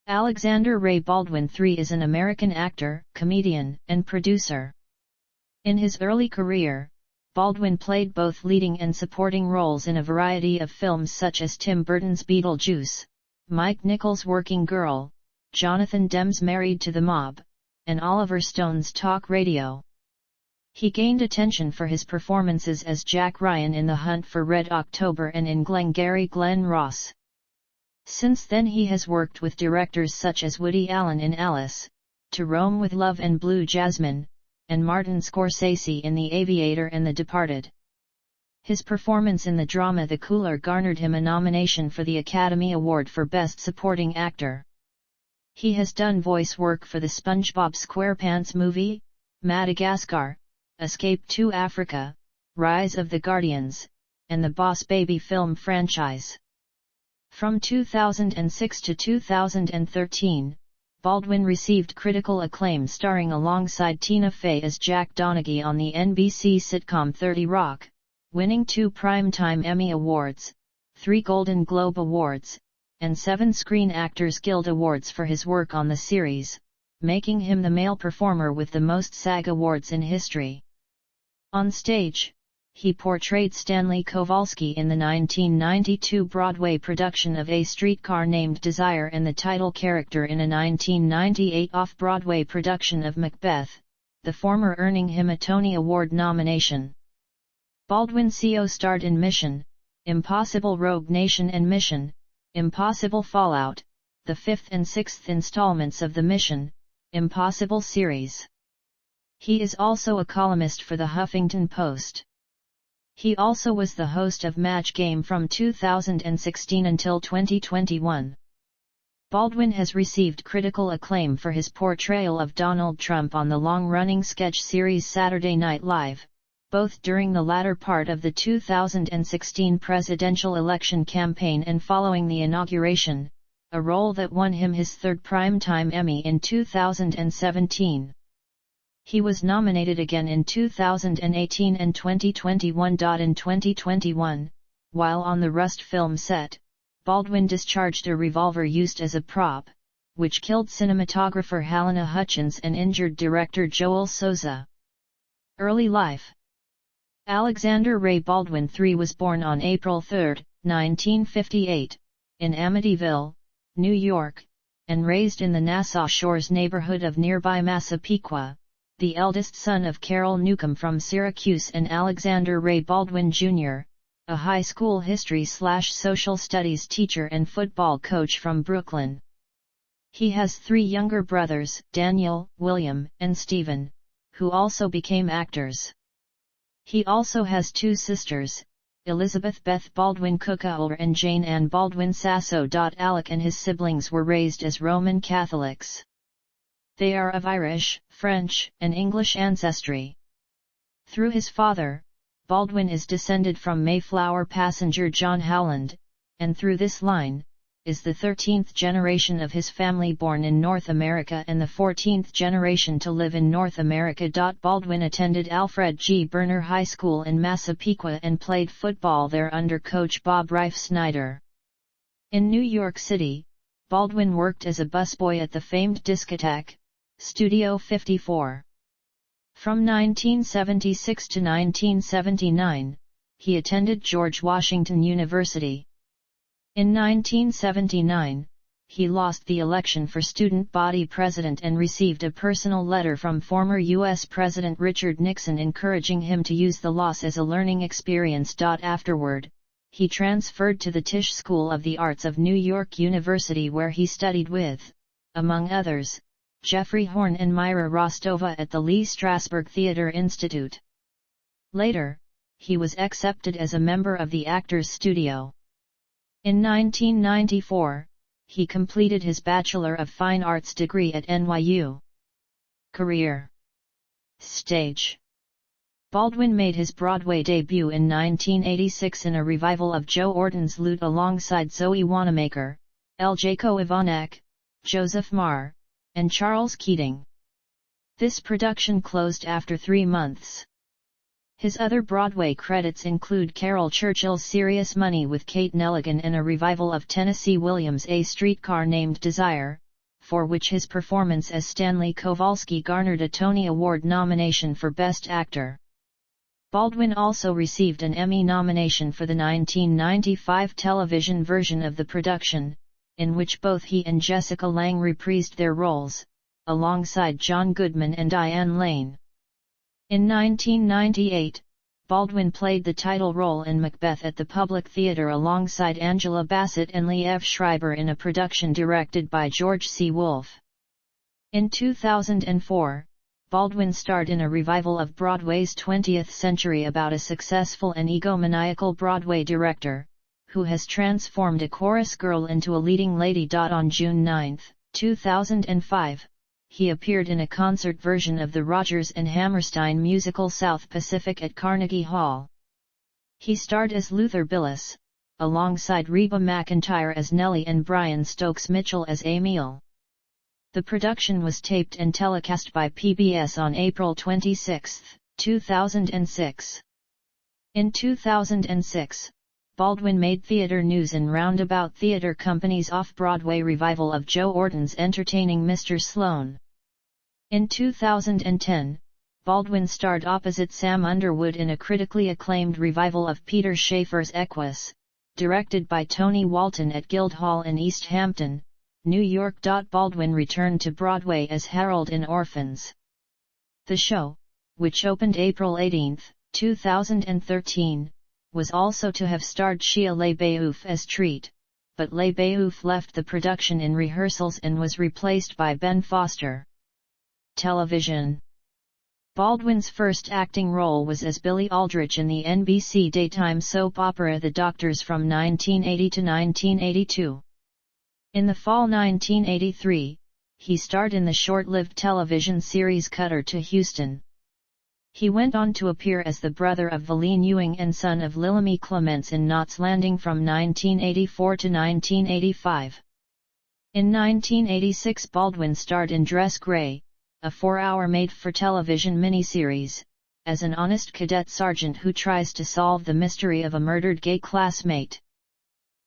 Alexander Rae Baldwin III is an American actor, comedian, and producer. In his early career, Baldwin played both leading and supporting roles in a variety of films such as Tim Burton's Beetlejuice, Mike Nichols' Working Girl, Jonathan Demme's Married to the Mob, and Oliver Stone's Talk Radio. He gained attention for his performances as Jack Ryan in The Hunt for Red October and in Glengarry Glen Ross. Since then he has worked with directors such as Woody Allen in Alice, To Rome with Love and Blue Jasmine, and Martin Scorsese in The Aviator and The Departed. His performance in the drama The Cooler garnered him a nomination for the Academy Award for Best Supporting Actor. He has done voice work for the SpongeBob SquarePants movie, Madagascar, Escape to Africa, Rise of the Guardians, and the Boss Baby film franchise. From 2006 to 2013, Baldwin received critical acclaim starring alongside Tina Fey as Jack Donaghy on the NBC sitcom 30 Rock, winning 2 Primetime Emmy Awards, 3 Golden Globe Awards, and 7 Screen Actors Guild Awards for his work on the series, making him the male performer with the most SAG awards in history. On stage, he portrayed Stanley Kowalski in the 1992 Broadway production of A Streetcar Named Desire and the title character in a 1998 off-Broadway production of Macbeth, the former earning him a Tony Award nomination. Baldwin co-starred in Mission: Impossible, Rogue Nation and Mission: Impossible Fallout, the 5th and 6th installments of the Mission: Impossible series. He is also a columnist for the Huffington Post. He also was the host of Match Game from 2016 until 2021. Baldwin has received critical acclaim for his portrayal of Donald Trump on the long-running sketch series Saturday Night Live, both during the latter part of the 2016 presidential election campaign and following the inauguration, a role that won him his 3rd Primetime Emmy in 2017. He was nominated again in 2018 and 2021. In 2021, while on the Rust film set, Baldwin discharged a revolver used as a prop, which killed cinematographer Helena Hutchins and injured director Joel Souza. Early life. Alexander Rae Baldwin III was born on April 3, 1958, in Amityville, New York, and raised in the Nassau Shores neighborhood of nearby Massapequa, the eldest son of Carol Newcomb from Syracuse and Alexander Rae Baldwin Jr., a high school history/social studies teacher and football coach from Brooklyn. He has 3 younger brothers, Daniel, William, and Stephen, who also became actors. He also has 2 sisters, Elizabeth Beth Baldwin Cookaler and Jane Ann Baldwin Sasso. Alec and his siblings were raised as Roman Catholics. They are of Irish, French, and English ancestry. Through his father, Baldwin is descended from Mayflower passenger John Howland, and through this line, is the 13th generation of his family born in North America and the 14th generation to live in North America. Baldwin attended Alfred G. Berner High School in Massapequa and played football there under coach Bob Rife Snyder. In New York City, Baldwin worked as a busboy at the famed discotheque, Studio 54. From 1976 to 1979, he attended George Washington University. In 1979, he lost the election for student body president and received a personal letter from former U.S. President Richard Nixon encouraging him to use the loss as a learning experience. Afterward, he transferred to the Tisch School of the Arts of New York University where he studied with, among others, Jeffrey Horn and Myra Rostova at the Lee Strasberg Theatre Institute. Later, he was accepted as a member of the Actors Studio. In 1994, he completed his Bachelor of Fine Arts degree at NYU. Career. Stage. Baldwin made his Broadway debut in 1986 in a revival of Joe Orton's Loot alongside Zoe Wanamaker, Eljako Ivanek, Joseph Marr, and Charles Keating. This production closed after 3 months. His other Broadway credits include Carol Churchill's Serious Money with Kate Nelligan and a revival of Tennessee Williams' A Streetcar Named Desire, for which his performance as Stanley Kowalski garnered a Tony Award nomination for Best Actor. Baldwin also received an Emmy nomination for the 1995 television version of the production, in which both he and Jessica Lange reprised their roles, alongside John Goodman and Diane Lane. In 1998, Baldwin played the title role in Macbeth at the Public Theatre alongside Angela Bassett and Liev Schreiber in a production directed by George C. Wolfe. In 2004, Baldwin starred in a revival of Broadway's 20th Century about a successful and egomaniacal Broadway director, who has transformed a chorus girl into a leading lady. On June 9, 2005, he appeared in a concert version of the Rodgers and Hammerstein musical South Pacific at Carnegie Hall. He starred as Luther Billis, alongside Reba McEntire as Nellie and Brian Stokes Mitchell as Emil. The production was taped and telecast by PBS on April 26, 2006. In 2006, Baldwin made theater news in Roundabout Theater Company's off-Broadway revival of Joe Orton's entertaining Mr. Sloan. In 2010, Baldwin starred opposite Sam Underwood in a critically acclaimed revival of Peter Shaffer's Equus, directed by Tony Walton at Guildhall in East Hampton, New York. Baldwin returned to Broadway as Harold in Orphans. The show, which opened April 18, 2013, was also to have starred Shia LaBeouf as Treat, but LaBeouf left the production in rehearsals and was replaced by Ben Foster. Television. Baldwin's first acting role was as Billy Aldrich in the NBC daytime soap opera The Doctors from 1980 to 1982. In the fall 1983, he starred in the short-lived television series Cutter to Houston. He went on to appear as the brother of Valine Ewing and son of Lilamy Clements in Knots Landing from 1984 to 1985. In 1986, Baldwin starred in Dress Grey, a 4-hour made-for-television miniseries, as an honest cadet sergeant who tries to solve the mystery of a murdered gay classmate.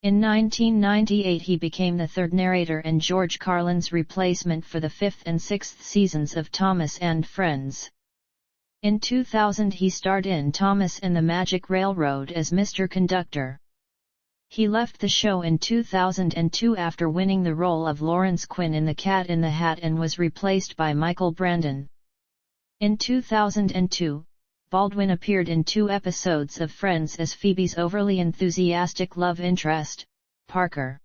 In 1998 he became the third narrator and George Carlin's replacement for the 5th and 6th seasons of Thomas and Friends. In 2000 he starred in Thomas and the Magic Railroad as Mr. Conductor. He left the show in 2002 after winning the role of Lawrence Quinn in The Cat in the Hat and was replaced by Michael Brandon. In 2002, Baldwin appeared in 2 episodes of Friends as Phoebe's overly enthusiastic love interest, Parker.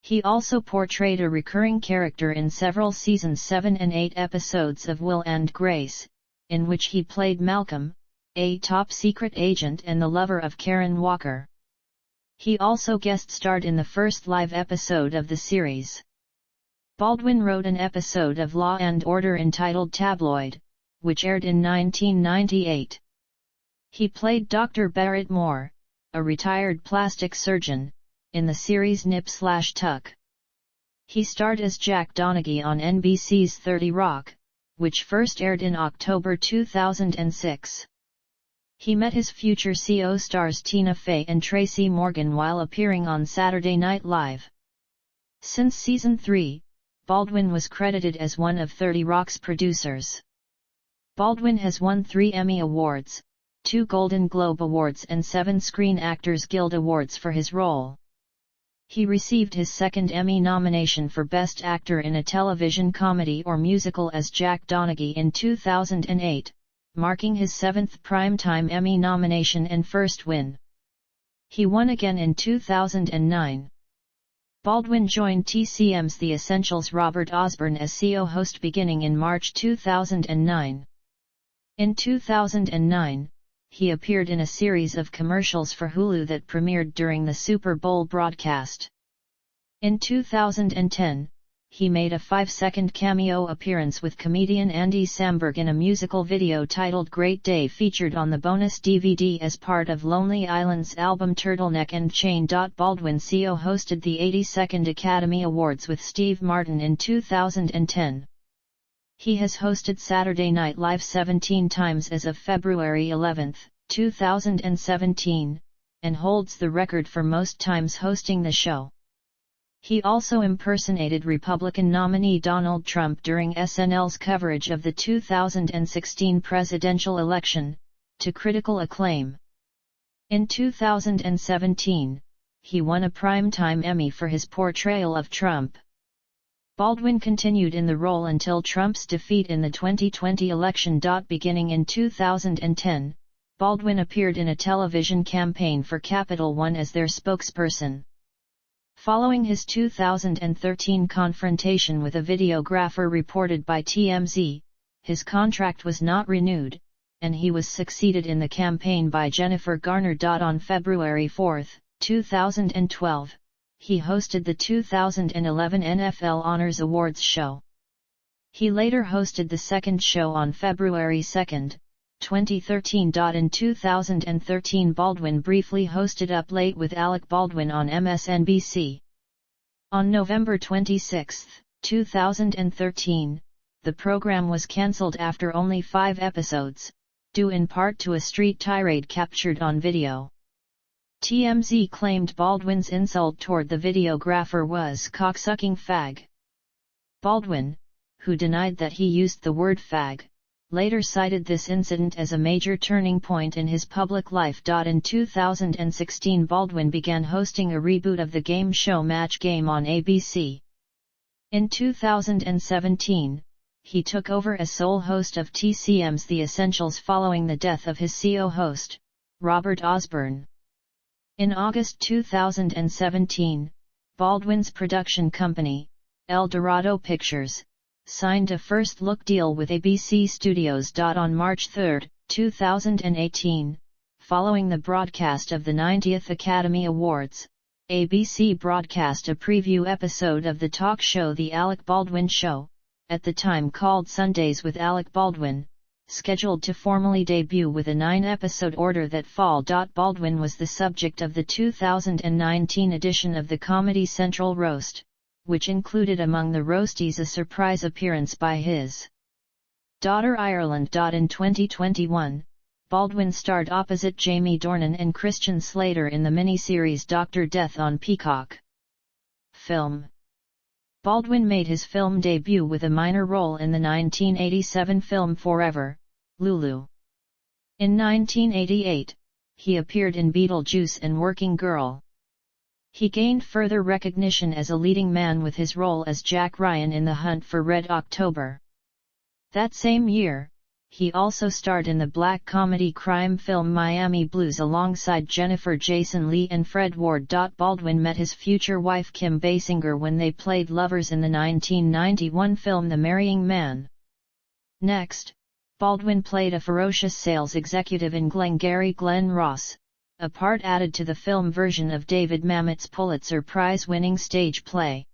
He also portrayed a recurring character in several seasons 7 and 8 episodes of Will and Grace, in which he played Malcolm, a top-secret agent and the lover of Karen Walker. He also guest-starred in the first live episode of the series. Baldwin wrote an episode of Law and Order entitled Tabloid, which aired in 1998. He played Dr. Barrett Moore, a retired plastic surgeon, in the series Nip/Tuck. He starred as Jack Donaghy on NBC's 30 Rock, which first aired in October 2006. He met his future CO stars Tina Fey and Tracy Morgan while appearing on Saturday Night Live. Since Season 3, Baldwin was credited as one of 30 Rock's producers. Baldwin has won 3 Emmy Awards, 2 Golden Globe Awards and 7 Screen Actors Guild Awards for his role. He received his second Emmy nomination for Best Actor in a Television Comedy or Musical as Jack Donaghy in 2008, marking his 7th Primetime Emmy nomination and first win. He won again in 2009. Baldwin joined TCM's The Essentials' Robert Osborne as CO host beginning in March 2009. In 2009, he appeared in a series of commercials for Hulu that premiered during the Super Bowl broadcast. In 2010, he made a 5-second cameo appearance with comedian Andy Samberg in a musical video titled Great Day featured on the bonus DVD as part of Lonely Island's album Turtleneck and Chain. Baldwin CO hosted the 82nd Academy Awards with Steve Martin in 2010. He has hosted Saturday Night Live 17 times as of February 11, 2017, and holds the record for most times hosting the show. He also impersonated Republican nominee Donald Trump during SNL's coverage of the 2016 presidential election, to critical acclaim. In 2017, he won a Primetime Emmy for his portrayal of Trump. Baldwin continued in the role until Trump's defeat in the 2020 election. Beginning in 2010, Baldwin appeared in a television campaign for Capital One as their spokesperson. Following his 2013 confrontation with a videographer reported by TMZ, his contract was not renewed, and he was succeeded in the campaign by Jennifer Garner. On February 4, 2012, he hosted the 2011 NFL Honors Awards show. He later hosted the second show on February 2, 2013. In 2013, Baldwin briefly hosted Up Late with Alec Baldwin on MSNBC. On November 26, 2013, the program was cancelled after only 5 episodes, due in part to a street tirade captured on video. TMZ claimed Baldwin's insult toward the videographer was "cocksucking fag." Baldwin, who denied that he used the word fag, later cited this incident as a major turning point in his public life. In 2016, Baldwin began hosting a reboot of the game show Match Game on ABC. In 2017, he took over as sole host of TCM's The Essentials following the death of his CO host, Robert Osborne. In August 2017, Baldwin's production company, El Dorado Pictures, signed a first-look deal with ABC Studios. On March 3, 2018, following the broadcast of the 90th Academy Awards, ABC broadcast a preview episode of the talk show The Alec Baldwin Show, at the time called Sundays with Alec Baldwin, scheduled to formally debut with a 9-episode order that fall. Baldwin was the subject of the 2019 edition of the Comedy Central Roast, which included among the roastees a surprise appearance by his daughter Ireland. In 2021, Baldwin starred opposite Jamie Dornan and Christian Slater in the miniseries Dr. Death on Peacock. Film. Baldwin made his film debut with a minor role in the 1987 film Forever, Lulu. In 1988, he appeared in Beetlejuice and Working Girl. He gained further recognition as a leading man with his role as Jack Ryan in The Hunt for Red October. That same year, he also starred in the black comedy crime film Miami Blues alongside Jennifer Jason Leigh and Fred Ward. Baldwin met his future wife Kim Basinger when they played lovers in the 1991 film The Marrying Man. Next, Baldwin played a ferocious sales executive in Glengarry Glen Ross, a part added to the film version of David Mamet's Pulitzer Prize-winning stage play.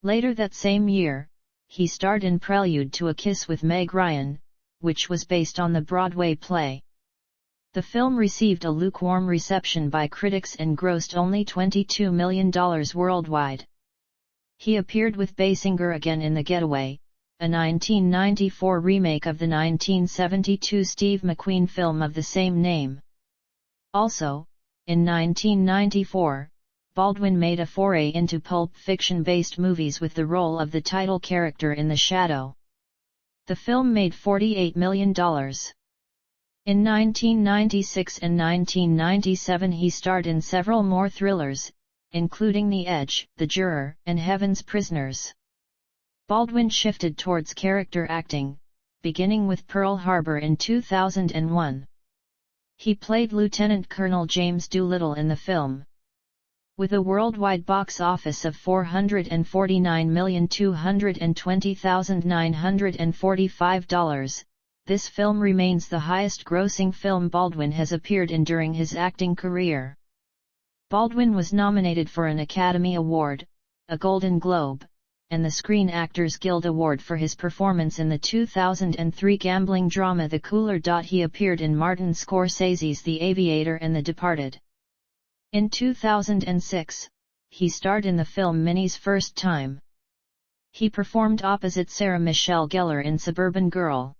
Later that same year, he starred in Prelude to a Kiss with Meg Ryan, which was based on the Broadway play. The film received a lukewarm reception by critics and grossed only $22 million worldwide. He appeared with Basinger again in The Getaway, a 1994 remake of the 1972 Steve McQueen film of the same name. Also, in 1994, Baldwin made a foray into pulp fiction-based movies with the role of the title character in The Shadow. The film made $48 million. In 1996 and 1997 he starred in several more thrillers, including The Edge, The Juror, and Heaven's Prisoners. Baldwin shifted towards character acting, beginning with Pearl Harbor in 2001. He played Lieutenant Colonel James Doolittle in the film. With a worldwide box office of $449,220,945, this film remains the highest-grossing film Baldwin has appeared in during his acting career. Baldwin was nominated for an Academy Award, a Golden Globe, and the Screen Actors Guild Award for his performance in the 2003 gambling drama The Cooler. He appeared in Martin Scorsese's The Aviator and The Departed. In 2006, he starred in the film Minnie's First Time. He performed opposite Sarah Michelle Gellar in Suburban Girl.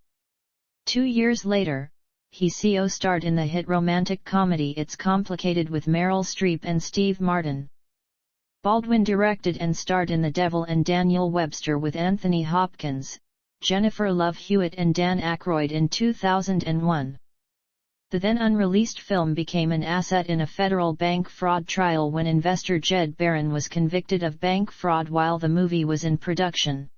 2 years later, he co-starred in the hit romantic comedy It's Complicated with Meryl Streep and Steve Martin. Baldwin directed and starred in The Devil and Daniel Webster with Anthony Hopkins, Jennifer Love Hewitt and Dan Aykroyd in 2001. The then unreleased film became an asset in a federal bank fraud trial when investor Jed Barron was convicted of bank fraud while the movie was in production.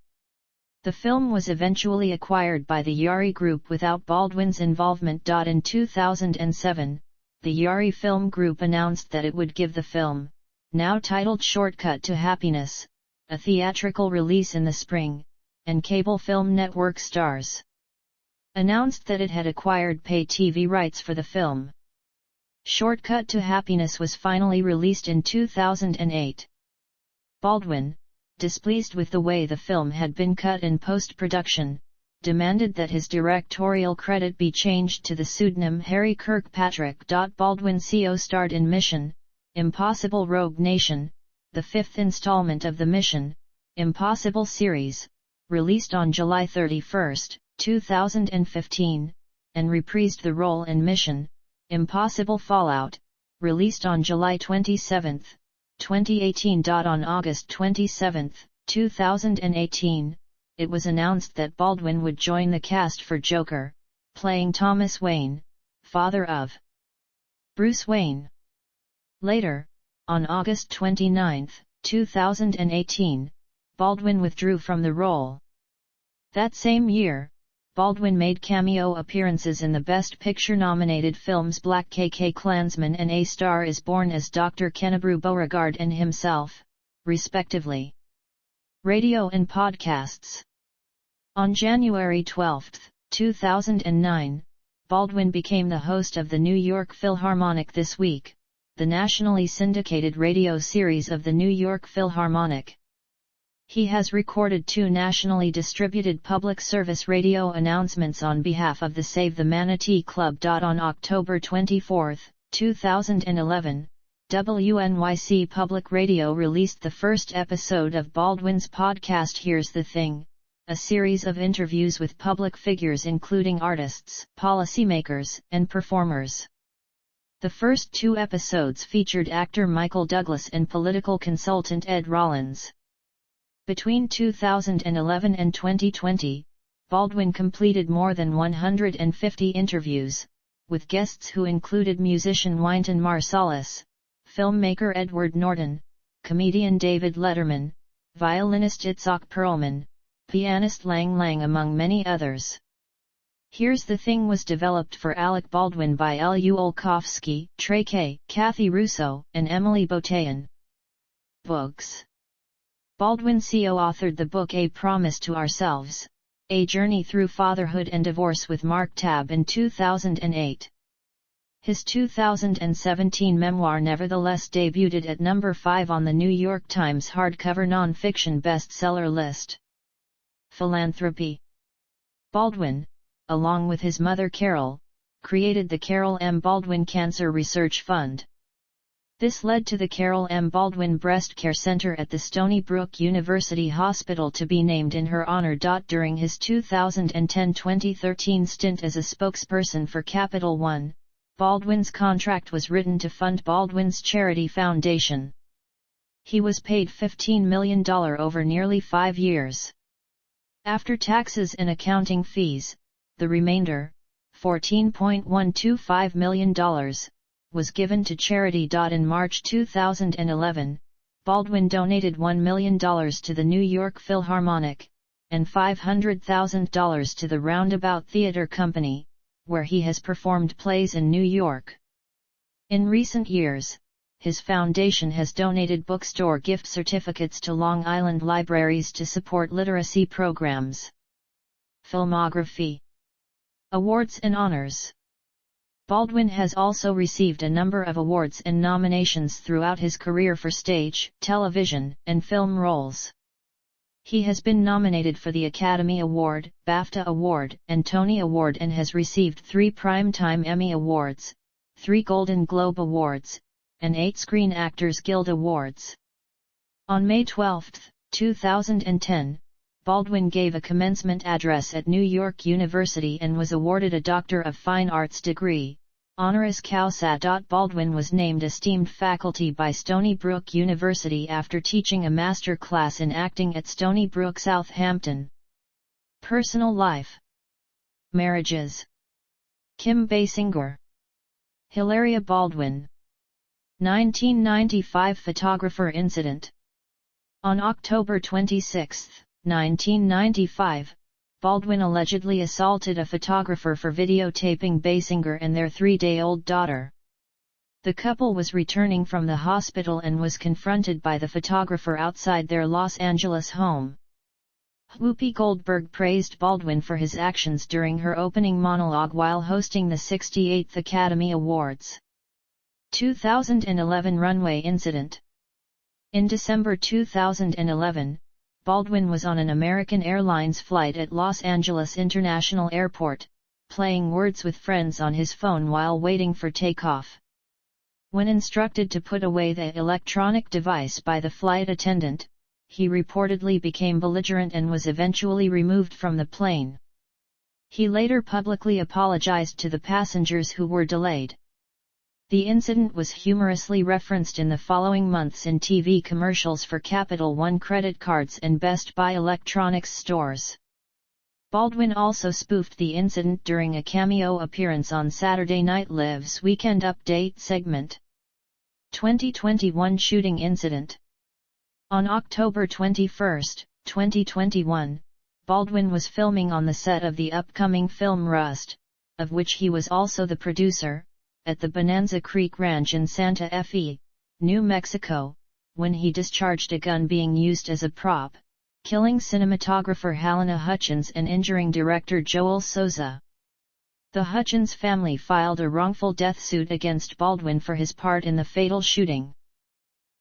The film was eventually acquired by the Yari Group without Baldwin's involvement. In 2007, the Yari Film Group announced that it would give the film, now titled Shortcut to Happiness, a theatrical release in the spring, and cable film network Starz announced that it had acquired pay TV rights for the film. Shortcut to Happiness was finally released in 2008. Baldwin, displeased with the way the film had been cut in post-production, demanded that his directorial credit be changed to the pseudonym Harry Kirkpatrick. Baldwin co-starred in Mission: Impossible Rogue Nation, the fifth installment of the Mission: Impossible series, released on July 31, 2015, and reprised the role in Mission: Impossible Fallout, released on July 27, 2018. On August 27, 2018, it was announced that Baldwin would join the cast for Joker, playing Thomas Wayne, father of Bruce Wayne. Later, on August 29, 2018, Baldwin withdrew from the role. That same year, Baldwin made cameo appearances in the Best Picture-nominated films Black KK Klansman and A Star is Born as Dr. Kennebrew Beauregard and himself, respectively. Radio and podcasts. On January 12, 2009, Baldwin became the host of the New York Philharmonic This Week, the nationally syndicated radio series of the New York Philharmonic. He has recorded 2 nationally distributed public service radio announcements on behalf of the Save the Manatee Club. On October 24, 2011, WNYC Public Radio released the first episode of Baldwin's podcast Here's the Thing, a series of interviews with public figures including artists, policymakers, and performers. The first 2 episodes featured actor Michael Douglas and political consultant Ed Rollins. Between 2011 and 2020, Baldwin completed more than 150 interviews, with guests who included musician Wynton Marsalis, filmmaker Edward Norton, comedian David Letterman, violinist Itzhak Perlman, pianist Lang Lang among many others. Here's the Thing was developed for Alec Baldwin by L.U. Olkowski, Trey K., Kathy Russo, and Emily Botean. Books. Baldwin co-authored the book A Promise to Ourselves, A Journey Through Fatherhood and Divorce with Mark Tabb in 2008. His 2017 memoir nevertheless debuted at number 5 on the New York Times hardcover nonfiction bestseller list. Philanthropy. Baldwin, along with his mother Carol, created the Carol M. Baldwin Cancer Research Fund. This led to the Carol M. Baldwin Breast Care Center at the Stony Brook University Hospital to be named in her honor. During his 2010-2013 stint as a spokesperson for Capital One, Baldwin's contract was written to fund Baldwin's charity foundation. He was paid $15 million over nearly 5 years. After taxes and accounting fees, the remainder, $14.125 million, was given to charity. In March 2011, Baldwin donated $1 million to the New York Philharmonic, and $500,000 to the Roundabout Theatre Company, where he has performed plays in New York. In recent years, his foundation has donated bookstore gift certificates to Long Island libraries to support literacy programs. Filmography. Awards and honors. Baldwin has also received a number of awards and nominations throughout his career for stage, television, and film roles. He has been nominated for the Academy Award, BAFTA Award, and Tony Award and has received 3 Primetime Emmy Awards, 3 Golden Globe Awards, and 8 Screen Actors Guild Awards. On May 12, 2010, Baldwin gave a commencement address at New York University and was awarded a Doctor of Fine Arts degree, honoris causa. Baldwin was named esteemed faculty by Stony Brook University after teaching a master class in acting at Stony Brook, Southampton. Personal life. Marriages. Kim Basinger. Hilaria Baldwin. 1995 photographer incident. On October 26, 1995, Baldwin allegedly assaulted a photographer for videotaping Basinger and their 3-day-old daughter. The couple was returning from the hospital and was confronted by the photographer outside their Los Angeles home. Whoopi Goldberg praised Baldwin for his actions during her opening monologue while hosting the 68th Academy Awards. 2011 runway incident. In December 2011, Baldwin was on an American Airlines flight at Los Angeles International Airport, playing Words with Friends on his phone while waiting for takeoff. When instructed to put away the electronic device by the flight attendant, he reportedly became belligerent and was eventually removed from the plane. He later publicly apologized to the passengers who were delayed. The incident was humorously referenced in the following months in TV commercials for Capital One credit cards and Best Buy electronics stores. Baldwin also spoofed the incident during a cameo appearance on Saturday Night Live's Weekend Update segment. 2021 shooting incident. On October 21, 2021, Baldwin was filming on the set of the upcoming film Rust, of which he was also the producer, at the Bonanza Creek Ranch in Santa Fe, New Mexico, when he discharged a gun being used as a prop, killing cinematographer Helena Hutchins and injuring director Joel Souza. The Hutchins family filed a wrongful death suit against Baldwin for his part in the fatal shooting.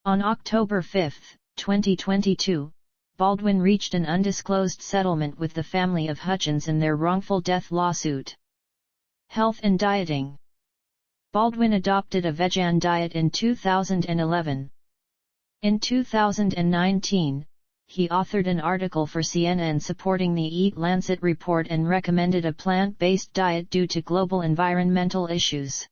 On October 5, 2022, Baldwin reached an undisclosed settlement with the family of Hutchins in their wrongful death lawsuit. Health and dieting. Baldwin adopted a vegan diet in 2011. In 2019, he authored an article for CNN supporting the Eat Lancet report and recommended a plant-based diet due to global environmental issues.